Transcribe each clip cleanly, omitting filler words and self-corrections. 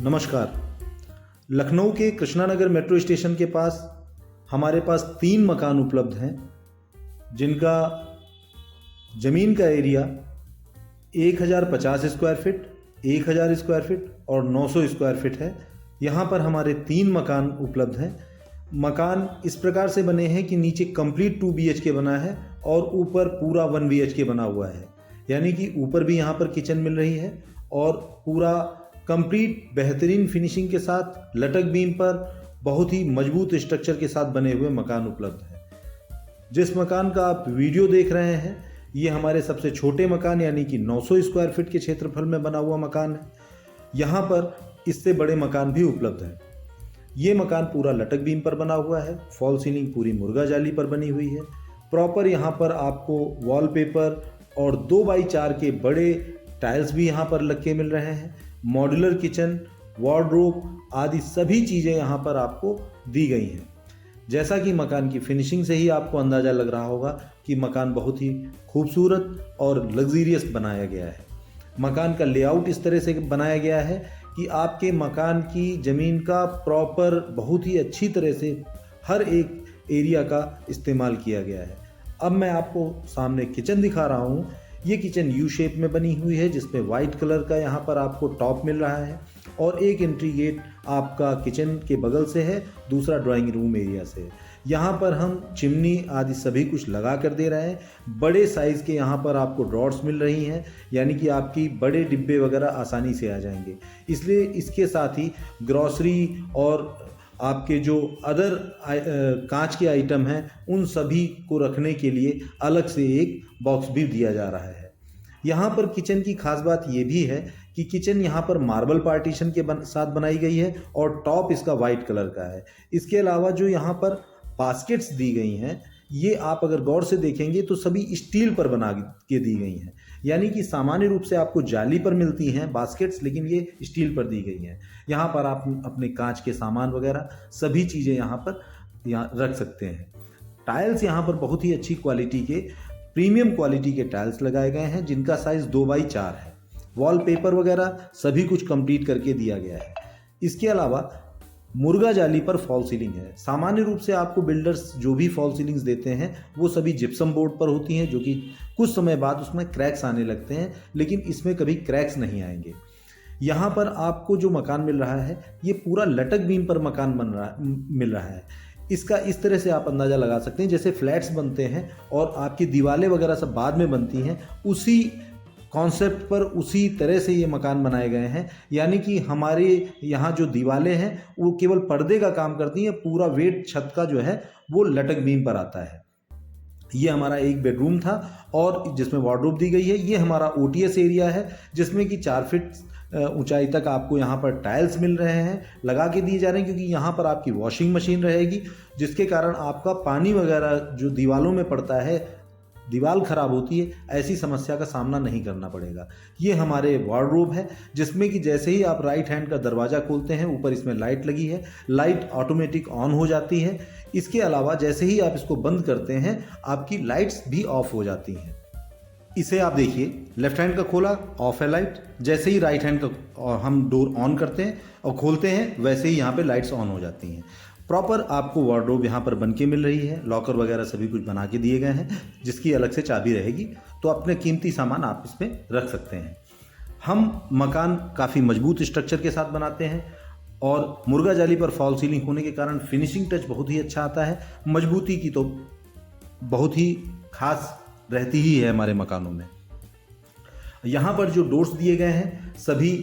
नमस्कार। लखनऊ के Krishnanagar metro station के पास हमारे पास 3 मकान उपलब्ध हैं, जिनका ज़मीन का area 1050 square feet, 1000 square feet और 900 स्क्वायर फीट है। यहाँ पर हमारे 3 मकान उपलब्ध हैं। मकान इस प्रकार से बने हैं कि नीचे कंप्लीट 2 BHK बना है और ऊपर पूरा 1 BHK बना हुआ है, यानी कि ऊपर भी यहाँ पर किचन मिल रही है और पूरा कंप्लीट बेहतरीन फिनिशिंग के साथ लटक बीम पर बहुत ही मजबूत स्ट्रक्चर के साथ बने हुए मकान उपलब्ध है। जिस मकान का आप वीडियो देख रहे हैं, ये हमारे सबसे छोटे मकान यानी कि 900 स्क्वायर फीट के क्षेत्रफल में बना हुआ मकान है। यहाँ पर इससे बड़े मकान भी उपलब्ध हैं। ये मकान पूरा लटक बीम पर बना हुआ है। फॉल सीलिंग पूरी मुर्गा जाली पर बनी हुई है। प्रॉपर यहाँ पर आपको वॉलपेपर और 2x4 के बड़े टाइल्स भी यहाँ पर लग के मिल रहे हैं। मॉड्यूलर किचन, वार्डरोब आदि सभी चीज़ें यहाँ पर आपको दी गई हैं। जैसा कि मकान की फिनिशिंग से ही आपको अंदाज़ा लग रहा होगा कि मकान बहुत ही खूबसूरत और लग्जीरियस बनाया गया है। मकान का लेआउट इस तरह से बनाया गया है कि आपके मकान की ज़मीन का प्रॉपर बहुत ही अच्छी तरह से हर एक एरिया का इस्तेमाल किया गया है। अब मैं आपको सामने किचन दिखा रहा हूँ। ये किचन यू शेप में बनी हुई है, जिसमें वाइट कलर का यहाँ पर आपको टॉप मिल रहा है और एक एंट्री गेट आपका किचन के बगल से है, दूसरा ड्राइंग रूम एरिया से है। यहाँ पर हम चिमनी आदि सभी कुछ लगा कर दे रहे हैं। बड़े साइज़ के यहाँ पर आपको ड्रॉर्स मिल रही हैं, यानी कि आपकी बड़े डिब्बे वगैरह आसानी से आ जाएंगे। इसलिए इसके साथ ही ग्रॉसरी और आपके जो अदर कांच के आइटम हैं, उन सभी को रखने के लिए अलग से एक बॉक्स भी दिया जा रहा है। यहाँ पर किचन की खास बात ये भी है कि किचन यहाँ पर मार्बल पार्टीशन के साथ बनाई गई है और टॉप इसका वाइट कलर का है। इसके अलावा जो यहाँ पर बास्केट्स दी गई हैं, ये आप अगर गौर से देखेंगे तो सभी स्टील पर बना के दी गई हैं, यानी कि सामान्य रूप से आपको जाली पर मिलती हैं बास्केट्स, लेकिन ये स्टील पर दी गई हैं। यहाँ पर आप अपने कांच के सामान वगैरह सभी चीज़ें यहाँ रख सकते हैं। टाइल्स यहाँ पर बहुत ही अच्छी क्वालिटी के प्रीमियम क्वालिटी के टाइल्स लगाए गए हैं, जिनका साइज़ 2x4 है। वॉलपेपर वगैरह सभी कुछ कंप्लीट करके दिया गया है। इसके अलावा मुर्गा जाली पर फॉल सीलिंग है। सामान्य रूप से आपको बिल्डर्स जो भी फॉल सीलिंग्स देते हैं वो सभी जिप्सम बोर्ड पर होती हैं, जो कि कुछ समय बाद उसमें क्रैक्स आने लगते हैं, लेकिन इसमें कभी क्रैक्स नहीं आएंगे। यहाँ पर आपको जो मकान मिल रहा है, ये पूरा लटक बीम पर मकान मिल रहा है। इसका इस तरह से आप अंदाज़ा लगा सकते हैं, जैसे फ्लैट्स बनते हैं और आपकी दीवारें वगैरह सब बाद में बनती हैं, उसी कॉन्सेप्ट पर उसी तरह से ये मकान बनाए गए हैं। यानी कि हमारे यहाँ जो दीवारें हैं वो केवल पर्दे का काम करती हैं, पूरा वेट छत का जो है वो लटक बीम पर आता है। ये हमारा एक बेडरूम था और जिसमें वार्डरोब दी गई है। ये हमारा OTS एरिया है, जिसमें कि 4 फीट ऊंचाई तक आपको यहाँ पर टाइल्स मिल रहे हैं, लगा के दिए जा रहे हैं, क्योंकि यहाँ पर आपकी वॉशिंग मशीन रहेगी, जिसके कारण आपका पानी वगैरह जो दीवारों में पड़ता है, दीवार खराब होती है, ऐसी समस्या का सामना नहीं करना पड़ेगा। ये हमारे वार्डरोब है, जिसमें कि जैसे ही आप राइट हैंड का दरवाज़ा खोलते हैं, ऊपर इसमें लाइट लगी है, लाइट ऑटोमेटिक ऑन हो जाती है। इसके अलावा जैसे ही आप इसको बंद करते हैं, आपकी लाइट्स भी ऑफ हो जाती हैं। इसे आप देखिए, लेफ्ट हैंड का खोला, ऑफ है लाइट। जैसे ही राइट हैंड का हम डोर ऑन करते हैं और खोलते हैं, वैसे ही यहाँ पे लाइट्स ऑन हो जाती हैं। प्रॉपर आपको वार्डरोब यहाँ पर बन के मिल रही है। लॉकर वगैरह सभी कुछ बना के दिए गए हैं, जिसकी अलग से चाबी रहेगी, तो अपने कीमती सामान आप इसमें रख सकते हैं। हम मकान काफ़ी मजबूत स्ट्रक्चर के साथ बनाते हैं और मुर्गा जाली पर फॉल सीलिंग होने के कारण फिनिशिंग टच बहुत ही अच्छा आता है। मजबूती की तो बहुत ही खास रहती ही है हमारे मकानों में। यहाँ पर जो डोर्स दिए गए हैं सभी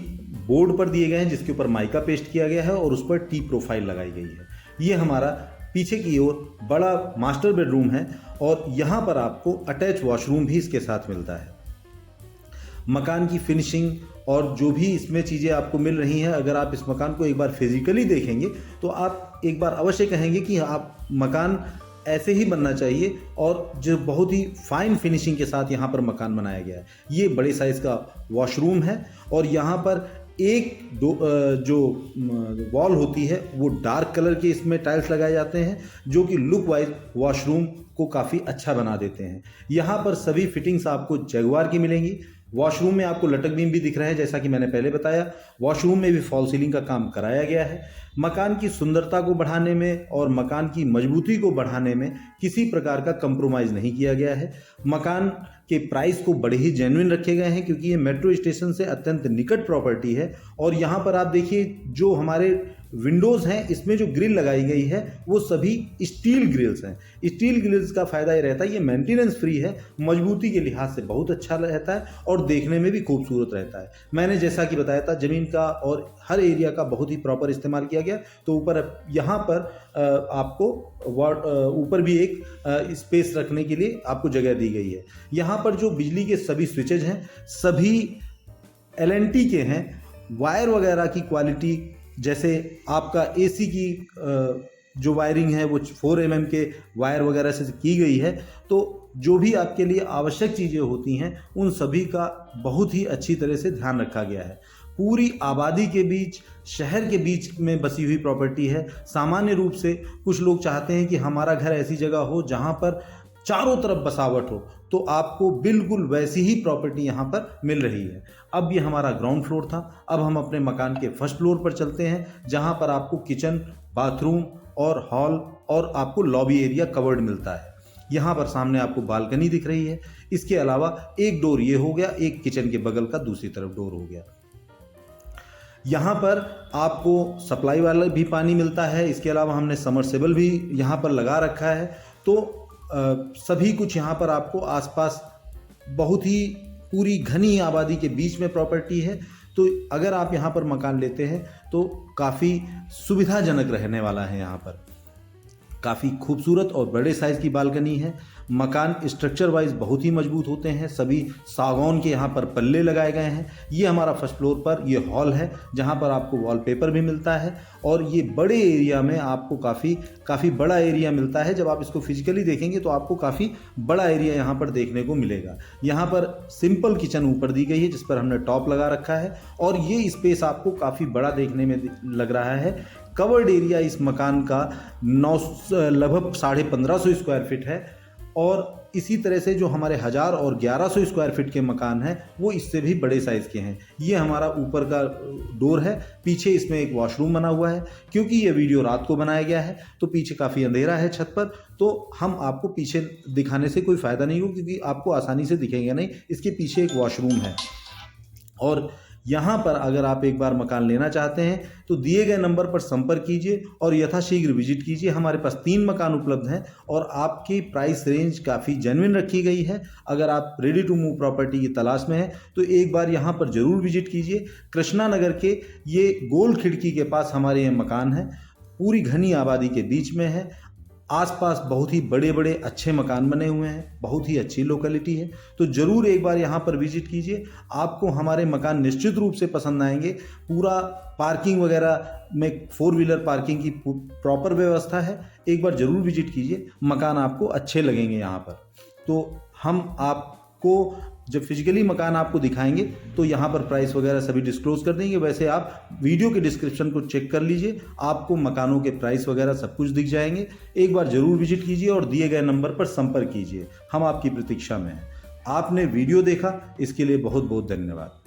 बोर्ड पर दिए गए हैं, जिसके ऊपर माइका पेस्ट किया गया है और उस पर T प्रोफाइल लगाई गई है। ये हमारा पीछे की ओर बड़ा मास्टर बेडरूम है और यहाँ पर आपको अटैच वॉशरूम भी इसके साथ मिलता है। मकान की फिनिशिंग और जो भी इसमें चीज़ें आपको मिल रही हैं, अगर आप इस मकान को एक बार फिजिकली देखेंगे तो आप एक बार अवश्य कहेंगे कि आप मकान ऐसे ही बनना चाहिए, और जो बहुत ही फाइन फिनिशिंग के साथ यहाँ पर मकान बनाया गया है। ये बड़े साइज़ का वॉशरूम है और यहाँ पर जो वॉल होती है वो डार्क कलर के इसमें टाइल्स लगाए जाते हैं, जो कि लुक वाइज वॉशरूम को काफ़ी अच्छा बना देते हैं। यहाँ पर सभी फिटिंग्स आपको जगुआर की मिलेंगी। वॉशरूम में आपको लटक बीम भी दिख रहा है, जैसा कि मैंने पहले बताया। वॉशरूम में भी फॉल सीलिंग का काम कराया गया है। मकान की सुंदरता को बढ़ाने में और मकान की मजबूती को बढ़ाने में किसी प्रकार का कंप्रोमाइज़ नहीं किया गया है। मकान के प्राइस को बड़े ही जेन्युइन रखे गए हैं, क्योंकि ये मेट्रो स्टेशन से अत्यंत निकट प्रॉपर्टी है। और यहाँ पर आप देखिए, जो हमारे विंडोज़ हैं, इसमें जो ग्रिल लगाई गई है वो सभी स्टील ग्रिल्स हैं। स्टील ग्रिल्स का फ़ायदा ये रहता है, ये मेंटेनेंस फ्री है, मजबूती के लिहाज से बहुत अच्छा रहता है और देखने में भी खूबसूरत रहता है। मैंने जैसा कि बताया था, ज़मीन का और हर एरिया का बहुत ही प्रॉपर इस्तेमाल किया गया। तो ऊपर यहाँ पर आपको ऊपर भी एक स्पेस रखने के लिए आपको जगह दी गई है। यहाँ पर जो बिजली के सभी स्विचेज हैं, सभी LNT के हैं। वायर वगैरह की क्वालिटी, जैसे आपका AC की जो वायरिंग है वो 4 mm के वायर वगैरह से की गई है। तो जो भी आपके लिए आवश्यक चीज़ें होती हैं, उन सभी का बहुत ही अच्छी तरह से ध्यान रखा गया है। पूरी आबादी के बीच, शहर के बीच में बसी हुई प्रॉपर्टी है। सामान्य रूप से कुछ लोग चाहते हैं कि हमारा घर ऐसी जगह हो जहां पर चारों तरफ बसावट हो, तो आपको बिल्कुल वैसी ही प्रॉपर्टी यहाँ पर मिल रही है। अब ये हमारा ग्राउंड फ्लोर था। अब हम अपने मकान के फर्स्ट फ्लोर पर चलते हैं, जहाँ पर आपको किचन, बाथरूम और हॉल और आपको लॉबी एरिया कवर्ड मिलता है। यहाँ पर सामने आपको बालकनी दिख रही है। इसके अलावा एक डोर ये हो गया, एक किचन के बगल का दूसरी तरफ डोर हो गया। यहाँ पर आपको सप्लाई वाला भी पानी मिलता है। इसके अलावा हमने समरसेबल भी यहाँ पर लगा रखा है। तो सभी कुछ यहाँ पर आपको आसपास, बहुत ही पूरी घनी आबादी के बीच में प्रॉपर्टी है। तो अगर आप यहाँ पर मकान लेते हैं तो काफ़ी सुविधाजनक रहने वाला है। यहाँ पर काफ़ी खूबसूरत और बड़े साइज़ की बालकनी है। मकान स्ट्रक्चर वाइज बहुत ही मजबूत होते हैं। सभी सागौन के यहाँ पर पल्ले लगाए गए हैं। ये हमारा फर्स्ट फ्लोर पर ये हॉल है, जहाँ पर आपको वॉलपेपर भी मिलता है। और ये बड़े एरिया में आपको काफ़ी बड़ा एरिया मिलता है। जब आप इसको फिजिकली देखेंगे तो आपको काफ़ी बड़ा एरिया यहाँ पर देखने को मिलेगा। यहाँ पर सिंपल किचन ऊपर दी गई है, जिस पर हमने टॉप लगा रखा है। और ये स्पेस आपको काफ़ी बड़ा देखने में लग रहा है। कवर्ड एरिया इस मकान का लगभग 1550 स्क्वायर फीट है। और इसी तरह से जो हमारे 1000 और 1100 स्क्वायर फीट के मकान हैं, वो इससे भी बड़े साइज़ के हैं। ये हमारा ऊपर का डोर है। पीछे इसमें एक वॉशरूम बना हुआ है। क्योंकि ये वीडियो रात को बनाया गया है तो पीछे काफ़ी अंधेरा है छत पर, तो हम आपको पीछे दिखाने से कोई फ़ायदा नहीं हो, क्योंकि आपको आसानी से दिखेंगे नहीं। इसके पीछे एक वॉशरूम है। और यहाँ पर अगर आप एक बार मकान लेना चाहते हैं तो दिए गए नंबर पर संपर्क कीजिए और यथाशीघ्र विजिट कीजिए। हमारे पास 3 मकान उपलब्ध हैं और आपकी प्राइस रेंज काफ़ी जेन्युइन रखी गई है। अगर आप रेडी टू मूव प्रॉपर्टी की तलाश में हैं तो एक बार यहाँ पर ज़रूर विजिट कीजिए। कृष्णा नगर के ये गोल खिड़की के पास हमारे ये मकान है। पूरी घनी आबादी के बीच में है। आसपास बहुत ही बड़े बड़े अच्छे मकान बने हुए हैं। बहुत ही अच्छी लोकेलिटी है। तो ज़रूर एक बार यहाँ पर विजिट कीजिए। आपको हमारे मकान निश्चित रूप से पसंद आएंगे। पूरा पार्किंग वगैरह में 4 व्हीलर पार्किंग की प्रॉपर व्यवस्था है। एक बार ज़रूर विजिट कीजिए। मकान आपको अच्छे लगेंगे यहाँ पर। तो हम आपको जब फिजिकली मकान आपको दिखाएंगे तो यहाँ पर प्राइस वगैरह सभी डिस्क्लोज कर देंगे। वैसे आप वीडियो के डिस्क्रिप्शन को चेक कर लीजिए, आपको मकानों के प्राइस वगैरह सब कुछ दिख जाएंगे। एक बार ज़रूर विजिट कीजिए और दिए गए नंबर पर संपर्क कीजिए। हम आपकी प्रतीक्षा में हैं। आपने वीडियो देखा, इसके लिए बहुत बहुत धन्यवाद।